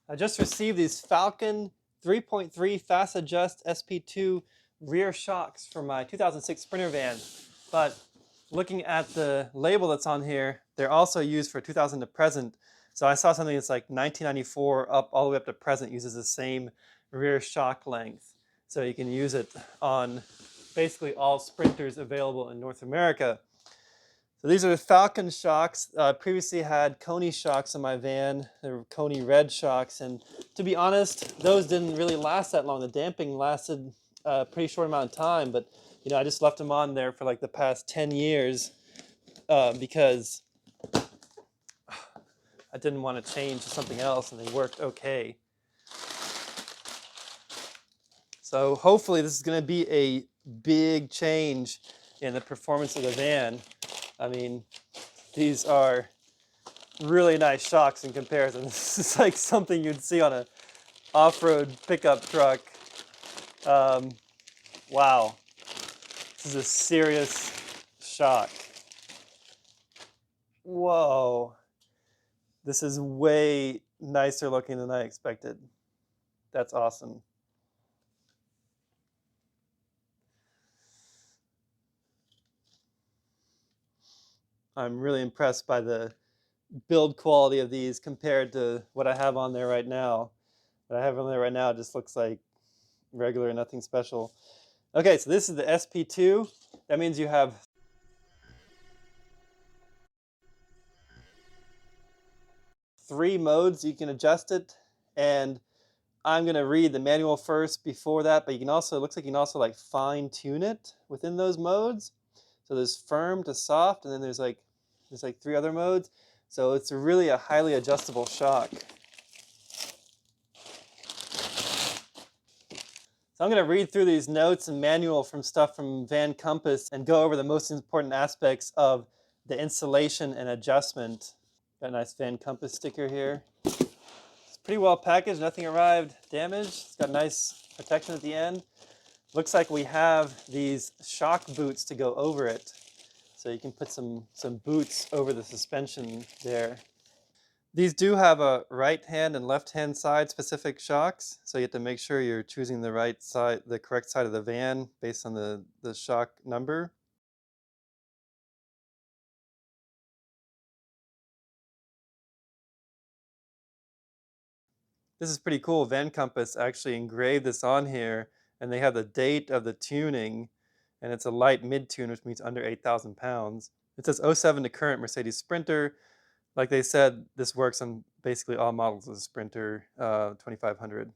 I just received these Falcon 3.3 Fast Adjust SP2 rear shocks for my 2006 Sprinter van. But looking at the label that's on here, they're also used for 2000 to present. So I saw something that's like 1994 up all the way up to present uses the same rear shock length. So you can use it on basically all Sprinters available in North America. So these are the Falcon shocks. Previously had Koni shocks in my van. They were Koni Red shocks, and to be honest, those didn't really last that long. The damping lasted a pretty short amount of time, but I just left them on there for like the past 10 years because I didn't want to change to something else, and they worked okay. So hopefully this is going to be a big change in the performance of the van. I mean, these are really nice shocks in comparison. This is like something you'd see on a off-road pickup truck. Wow, this is a serious shock. Whoa, this is way nicer looking than I expected. That's awesome. I'm really impressed by the build quality of these compared to what I have on there right now. What I have on there right now just looks like regular, nothing special. Okay, so this is the SP2. That means you have three modes you can adjust it, and I'm going to read the manual first before that, but you can also, it looks like you can also like fine tune it within those modes. So there's firm to soft, and then there's like three other modes. So it's really a highly adjustable shock. So I'm going to read through these notes and manual from stuff from Van Compass and go over the most important aspects of the installation and adjustment. Got a nice Van Compass sticker here. It's pretty well packaged, nothing arrived damaged. It's got nice protection at the end. Looks like we have these shock boots to go over it. So you can put some boots over the suspension there. These do have a right hand and left hand side specific shocks, so you have to make sure you're choosing the right side, the correct side of the van based on the shock number. This is pretty cool. Van Compass actually engraved this on here, and they have the date of the tuning, and it's a light mid-tune, which means under 8,000 pounds. It says '07 to current Mercedes Sprinter. Like they said, this works on basically all models of the Sprinter 2500.